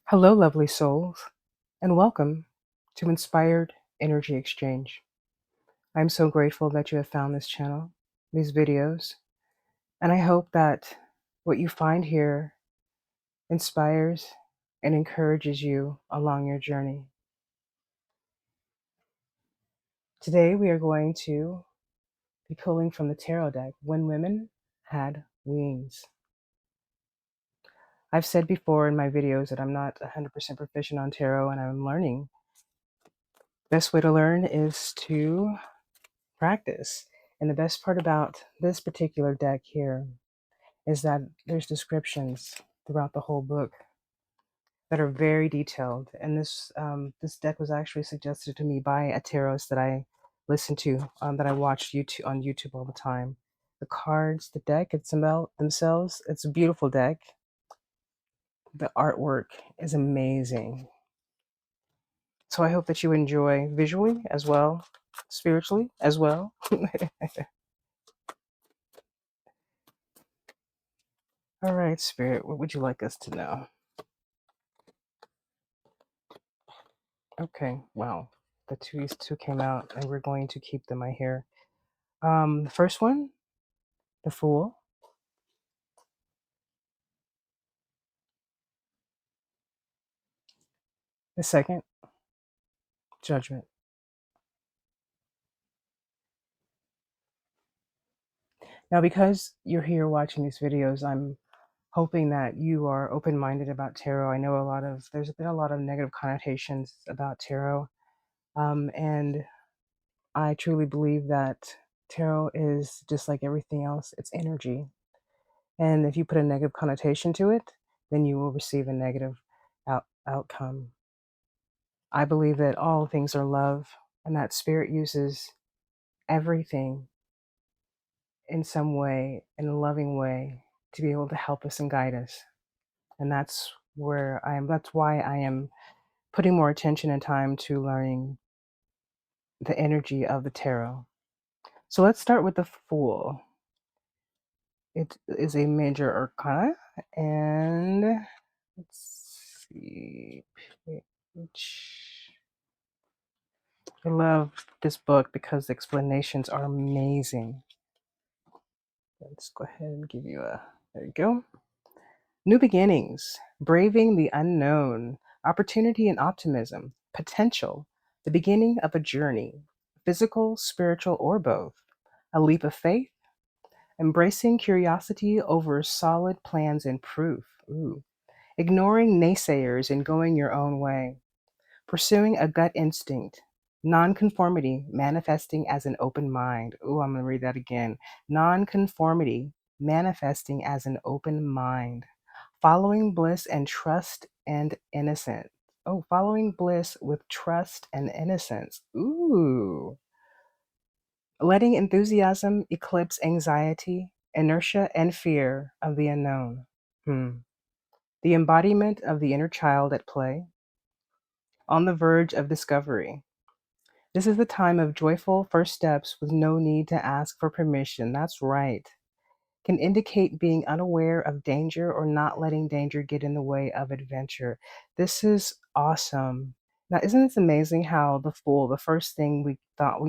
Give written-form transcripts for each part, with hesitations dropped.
Hello, lovely souls, and welcome to Inspired Energy Exchange. I'm so grateful that you have found this channel, these videos, and I hope that what you find here inspires and encourages you along your journey. Today, we are going to be pulling from the tarot deck, When Women Had Wings. I've said before in my videos that I'm not 100% proficient on tarot and I'm learning. Best way to learn is to practice. And the best part about this particular deck here is that there's descriptions throughout the whole book that are very detailed. And this deck was actually suggested to me by a tarotist that I listen to, that I watch YouTube on YouTube all the time. The cards, the deck, themselves, it's a beautiful deck. The artwork is amazing. So I hope that you enjoy visually as well, spiritually as well. All right, Spirit, what would you like us to know? Okay, wow. These two came out, and we're going to keep them, I hear. The first one, the Fool. The second, Judgment. Now, because you're here watching these videos, I'm hoping that you are open-minded about tarot. I know there's been a lot of negative connotations about tarot, and I truly believe that tarot is just like everything else. It's energy. And if you put a negative connotation to it, then you will receive a negative outcome. I believe that all things are love and that spirit uses everything in some way, in a loving way, to be able to help us and guide us. And that's why I am putting more attention and time to learning the energy of the tarot. So let's start with the Fool. It is a major arcana, and let's see. I love this book because the explanations are amazing. Let's go ahead and give you there you go. New beginnings, braving the unknown, opportunity and optimism, potential, the beginning of a journey, physical, spiritual, or both, a leap of faith, embracing curiosity over solid plans and proof, ignoring naysayers and going your own way, pursuing a gut instinct, nonconformity manifesting as an open mind. Ooh, I'm going to read that again. Nonconformity manifesting as an open mind. Following bliss and trust and innocence. Oh, following bliss with trust and innocence. Ooh. Letting enthusiasm eclipse anxiety, inertia, and fear of the unknown. The embodiment of the inner child at play, on the verge of discovery. This is the time of joyful first steps with no need to ask for permission. That's right. Can indicate being unaware of danger or not letting danger get in the way of adventure. This is awesome. Now, isn't it amazing how the Fool, the first thing we thought,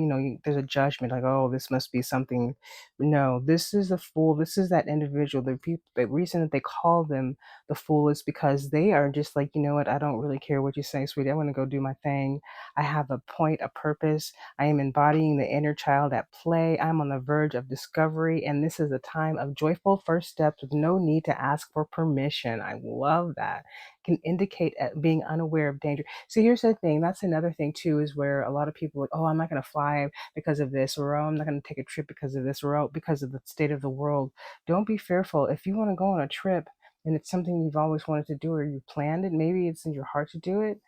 there's a judgment like, oh, this must be something. No, this is the Fool. This is that individual. The reason that they call them the Fool is because they are just like, you know what? I don't really care what you say, sweetie. I want to go do my thing. I have a point, a purpose. I am embodying the inner child at play. I'm on the verge of discovery, and this is a time of joyful first steps with no need to ask for permission. I love that. Can indicate being unaware of danger. So here's the thing. That's another thing too, is where a lot of people are like, oh, I'm not going to fly because of this, or oh, I'm not going to take a trip because of this, or oh, because of the state of the world. Don't be fearful. If you want to go on a trip and it's something you've always wanted to do, or you planned it, maybe it's in your heart to do it.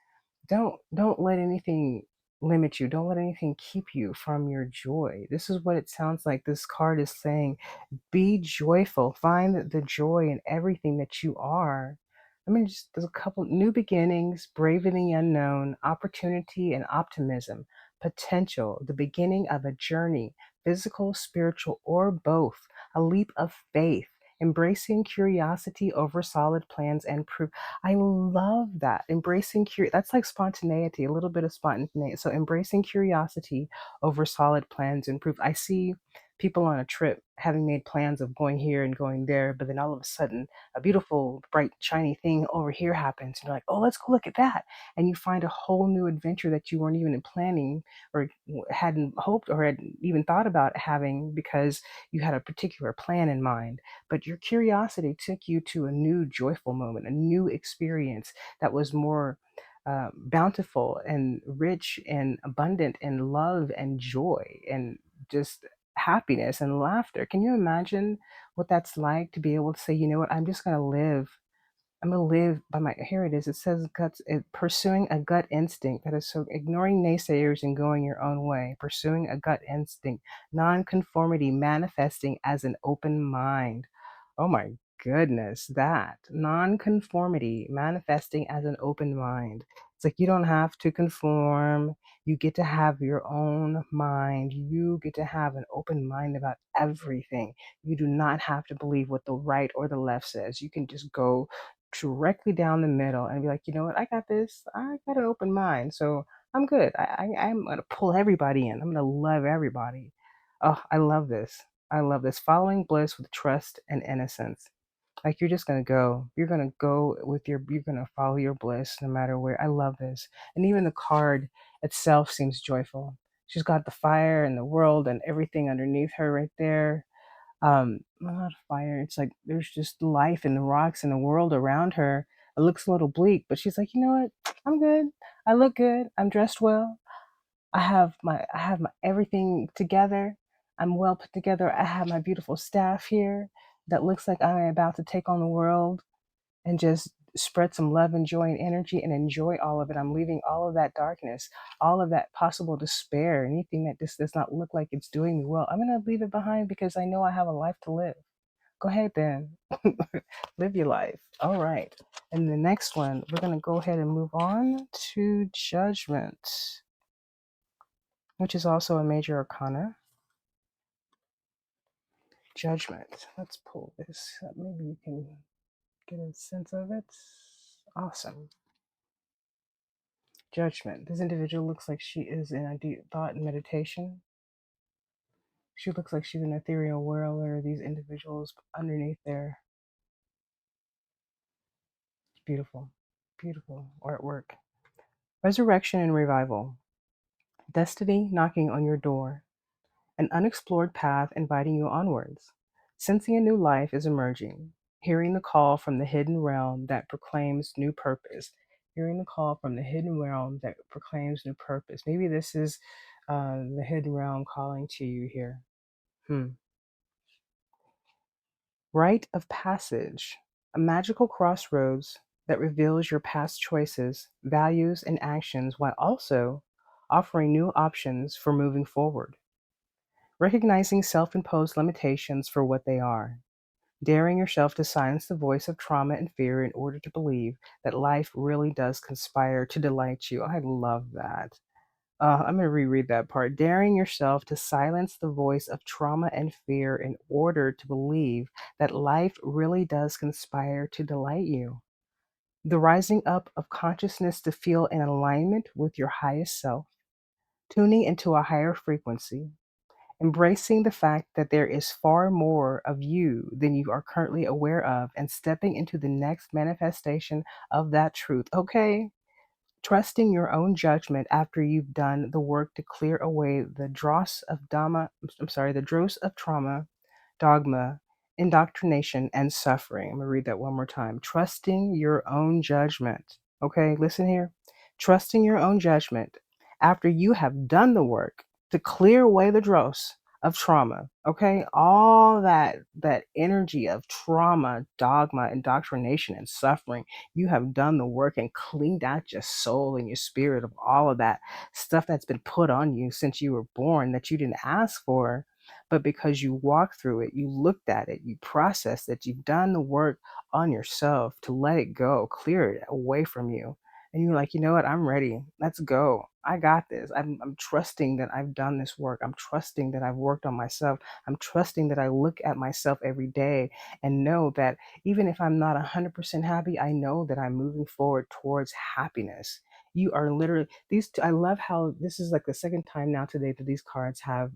Don't let anything limit you. Don't let anything keep you from your joy. This is what it sounds like this card is saying. Be joyful. Find the joy in everything that you are. I mean, just there's a couple new beginnings, braving the unknown, opportunity and optimism, potential, the beginning of a journey, physical, spiritual, or both, a leap of faith, Embracing curiosity over solid plans and proof. I love that. That's like spontaneity, a little bit of spontaneity. So embracing curiosity over solid plans and proof. I see people on a trip having made plans of going here and going there, but then all of a sudden a beautiful, bright, shiny thing over here happens. And you're like, oh, let's go look at that. And you find a whole new adventure that you weren't even planning or hadn't hoped or had even thought about having because you had a particular plan in mind. But your curiosity took you to a new joyful moment, a new experience that was more bountiful and rich and abundant in love and joy and just happiness and laughter. Can you imagine what that's like to be able to say, you know what, I'm just going to live. I'm gonna live by my. Here it is. It says pursuing a gut instinct. That is so ignoring naysayers and going your own way. Pursuing a gut instinct. Non-conformity manifesting as an open mind. Oh my goodness, that non-conformity manifesting as an open mind. It's like you don't have to conform. You get to have your own mind. You get to have an open mind about everything. You do not have to believe what the right or the left says. You can just go directly down the middle and be like, you know what, I got this. I got an open mind, so I'm good. I'm gonna pull everybody in. I'm gonna love everybody. Oh, I love this. I love this. Following bliss with trust and innocence. Like you're just gonna go. You're gonna go with your. You're gonna follow your bliss no matter where. I love this. And even the card itself seems joyful. She's got the fire and the world and everything underneath her right there. Not fire. It's like there's just life in the rocks and the world around her. It looks a little bleak, but she's like, you know what? I'm good. I look good. I'm dressed well. I have my everything together. I'm well put together. I have my beautiful staff here that looks like I'm about to take on the world and just spread some love and joy and energy and enjoy all of it. I'm leaving all of that darkness, all of that possible despair, anything that just does not look like it's doing me well. I'm going to leave it behind because I know I have a life to live. Go ahead then. Live your life. All right. And the next one, we're going to go ahead and move on to judgment, which is also a major arcana. Judgment. Let's pull this up. Maybe you can get a sense of it. Awesome. Judgment. This individual looks like she is in a deep thought and meditation. She looks like she's in an ethereal world where these individuals underneath there. Beautiful, beautiful artwork. Resurrection and revival. Destiny knocking on your door. An unexplored path inviting you onwards. Sensing a new life is emerging. Hearing the call from the hidden realm that proclaims new purpose. Hearing the call from the hidden realm that proclaims new purpose. Maybe this is the hidden realm calling to you here. Rite of passage, a magical crossroads that reveals your past choices, values, and actions while also offering new options for moving forward. Recognizing self imposed limitations for what they are. Daring yourself to silence the voice of trauma and fear in order to believe that life really does conspire to delight you. I love that. I'm going to reread that part. Daring yourself to silence the voice of trauma and fear in order to believe that life really does conspire to delight you. The rising up of consciousness to feel in alignment with your highest self, tuning into a higher frequency, embracing the fact that there is far more of you than you are currently aware of, and stepping into the next manifestation of that truth. Okay? Trusting your own judgment after you've done the work to clear away the the dross of trauma, dogma, indoctrination, and suffering. I'm gonna read that one more time. Trusting your own judgment. Okay, listen here. Trusting your own judgment after you have done the work to clear away the dross of trauma. Okay, all that energy of trauma, dogma, indoctrination, and suffering. You have done the work and cleaned out your soul and your spirit of all of that stuff that's been put on you since you were born that you didn't ask for, but because you walked through it, you looked at it, you processed it, you've done the work on yourself to let it go, clear it away from you. and you're like, you know what, I'm ready. Let's go. I got this. I'm trusting that I've done this work. I'm trusting that I've worked on myself. I'm trusting that I look at myself every day and know that even if I'm not 100% happy, I know that I'm moving forward towards happiness. You are literally these. I love how this is like the second time now today that these cards have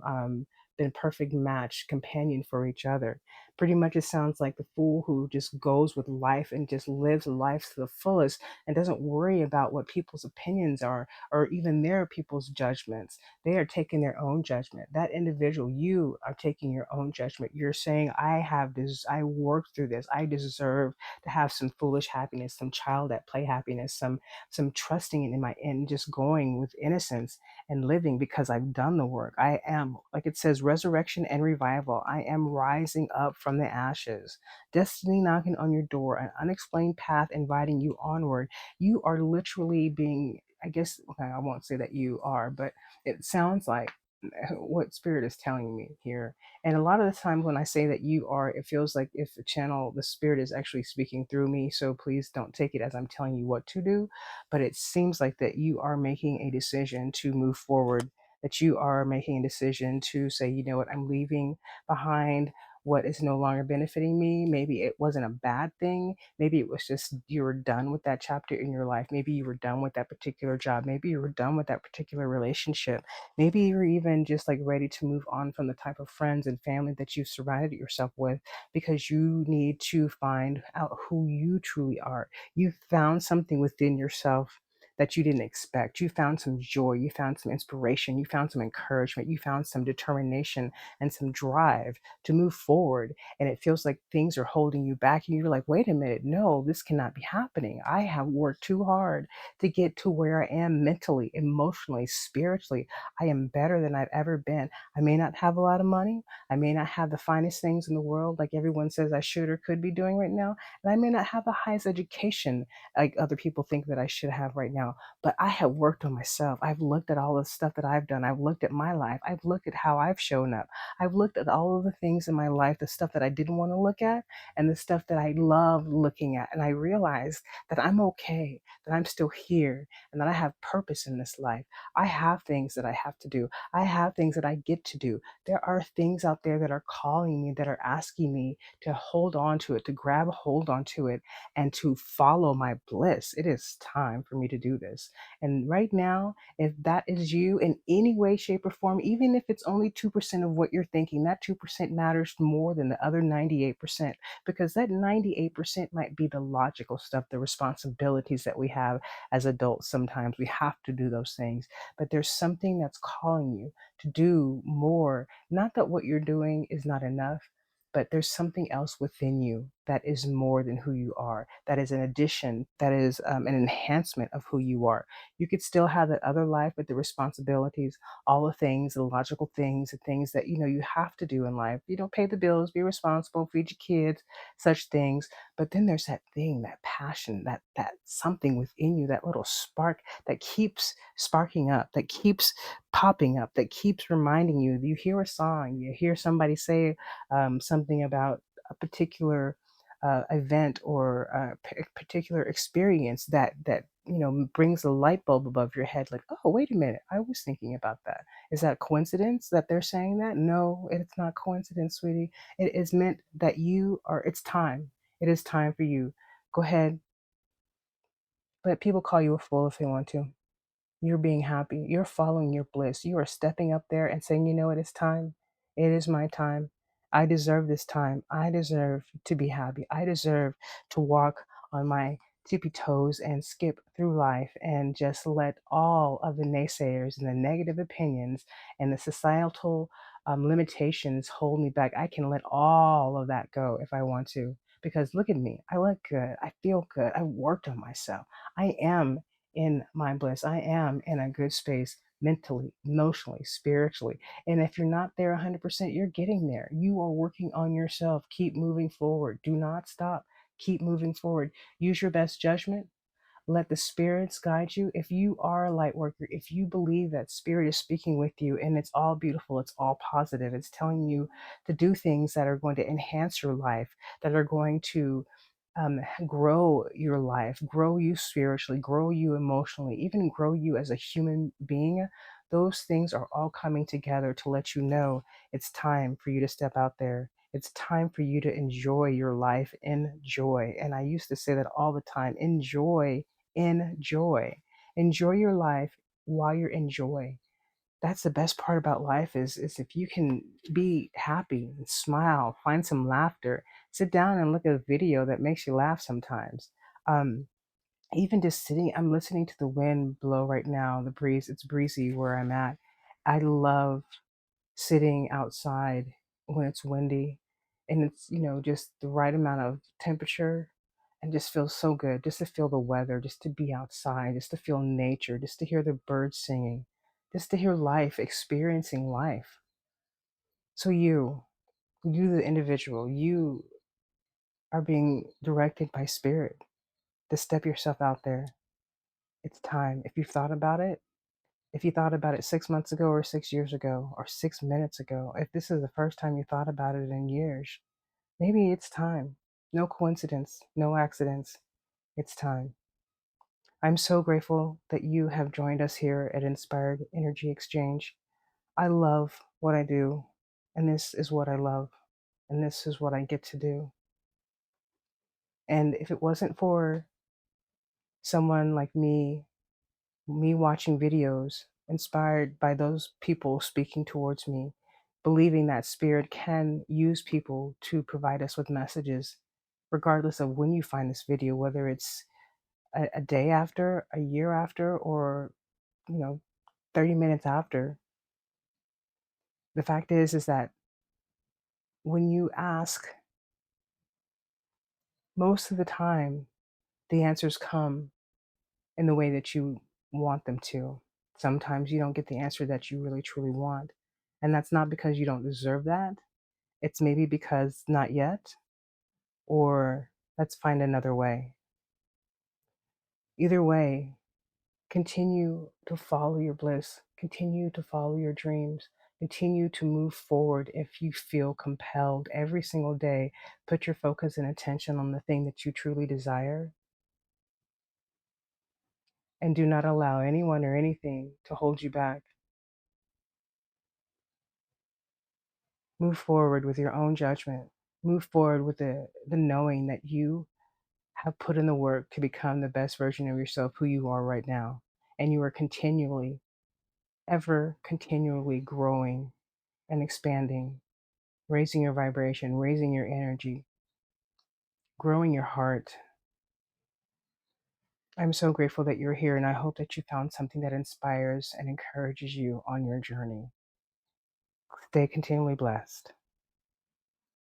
been perfect match companion for each other. Pretty much, it sounds like the fool who just goes with life and just lives life to the fullest and doesn't worry about what people's opinions are or even their people's judgments. They are taking their own judgment. That individual, you are taking your own judgment. You're saying, I have this, I worked through this, I deserve to have some foolish happiness, some child at play happiness, some trusting in my in just going with innocence and living because I've done the work. I am, like it says, resurrection and revival. I am rising up from the ashes. Destiny knocking on your door, an unexplained path inviting you onward. You are literally being, I guess, okay, I won't say that you are, but it sounds like what spirit is telling me here. And a lot of the times when I say that you are, it feels like if the channel, the spirit is actually speaking through me. So please don't take it as I'm telling you what to do, but it seems like that you are making a decision to move forward, that you are making a decision to say, you know what, I'm leaving behind what is no longer benefiting me. Maybe it wasn't a bad thing. Maybe it was just you were done with that chapter in your life. Maybe you were done with that particular job. Maybe you were done with that particular relationship. Maybe you're even just like ready to move on from the type of friends and family that you've surrounded yourself with because you need to find out who you truly are. You found something within yourself that you didn't expect. You found some joy, you found some inspiration, you found some encouragement, you found some determination and some drive to move forward. And it feels like things are holding you back. And you're like, wait a minute, no, this cannot be happening. I have worked too hard to get to where I am mentally, emotionally, spiritually. I am better than I've ever been. I may not have a lot of money. I may not have the finest things in the world like everyone says I should or could be doing right now. And I may not have the highest education like other people think that I should have right now. But I have worked on myself. I've looked at all the stuff that I've done. I've looked at my life. I've looked at how I've shown up. I've looked at all of the things in my life, the stuff that I didn't want to look at and the stuff that I love looking at. And I realized that I'm okay, that I'm still here, and that I have purpose in this life. I have things that I have to do. I have things that I get to do. There are things out there that are calling me, that are asking me to hold on to it, to grab a hold onto it, and to follow my bliss. It is time for me to do this. And right now, if that is you in any way, shape, or form, even if it's only 2% of what you're thinking, that 2% matters more than the other 98%, because that 98% might be the logical stuff, the responsibilities that we have as adults. Sometimes we have to do those things, but there's something that's calling you to do more. Not that what you're doing is not enough, but there's something else within you that is more than who you are. That is an addition, that is an enhancement of who you are. You could still have that other life with the responsibilities, all the things, the logical things, the things that you know you have to do in life. You know, pay the bills, be responsible, feed your kids, such things. But then there's that thing, that passion, that something within you, that little spark that keeps sparking up, that keeps popping up, that keeps reminding you. You hear a song, you hear somebody say something about a particular event or a particular experience that you know brings a light bulb above your head, like, oh, wait a minute, I was thinking about that. Is that coincidence that they're saying that? No, it's not coincidence, sweetie. It is meant that you are, it's time. It is time for you. Go ahead, let people call you a fool if they want to. You're being happy. You're following your bliss. You are stepping up there and saying, you know what, it's time. It is my time. I deserve this time. I deserve to be happy. I deserve to walk on my tippy toes and skip through life and just let all of the naysayers and the negative opinions and the societal limitations hold me back. I can let all of that go if I want to. Because look at me. I look good. I feel good. I worked on myself. I am in my bliss. I am in a good space mentally, emotionally, spiritually. And if you're not there 100%, you're getting there. You are working on yourself. Keep moving forward. Do not stop. Keep moving forward. Use your best judgment. Let the spirits guide you. If you are a light worker, if you believe that spirit is speaking with you and it's all beautiful, it's all positive, it's telling you to do things that are going to enhance your life, that are going to grow your life, grow you spiritually, grow you emotionally, even grow you as a human being. Those things are all coming together to let you know it's time for you to step out there. It's time for you to enjoy your life in joy. And I used to say that all the time: enjoy in joy. Enjoy your life while you're in joy. That's the best part about life is if you can be happy and smile, find some laughter, sit down and look at a video that makes you laugh sometimes. Um, Even just sitting, I'm listening to the wind blow right now, the breeze, it's breezy where I'm at. I love sitting outside when it's windy and it's, just the right amount of temperature, and just feels so good just to feel the weather, just to be outside, just to feel nature, just to hear the birds singing, just to hear life, experiencing life. So you the individual, you are being directed by spirit to step yourself out there. It's time. If you've thought about it, if you thought about it 6 months ago or 6 years ago or 6 minutes ago, if this is the first time you thought about it in years, maybe it's time. No coincidence, no accidents. It's time. I'm so grateful that you have joined us here at Inspired Energy Exchange. I love what I do, and this is what I love, and this is what I get to do. And if it wasn't for someone like me watching videos inspired by those people speaking towards me, believing that spirit can use people to provide us with messages, regardless of when you find this video, whether it's a day after, a year after, or, you know, 30 minutes after. The fact is that when you ask, most of the time, the answers come in the way that you want them to. Sometimes you don't get the answer that you really truly want. And that's not because you don't deserve that. It's maybe because not yet, or let's find another way. Either way, continue to follow your bliss, continue to follow your dreams, continue to move forward if you feel compelled every single day. Put your focus and attention on the thing that you truly desire, and do not allow anyone or anything to hold you back. Move forward with your own judgment. Move forward with the knowing that you have put in the work to become the best version of yourself, who you are right now. And you are continually, ever continually growing and expanding, raising your vibration, raising your energy, growing your heart. I'm so grateful that you're here, and I hope that you found something that inspires and encourages you on your journey. Stay continually blessed.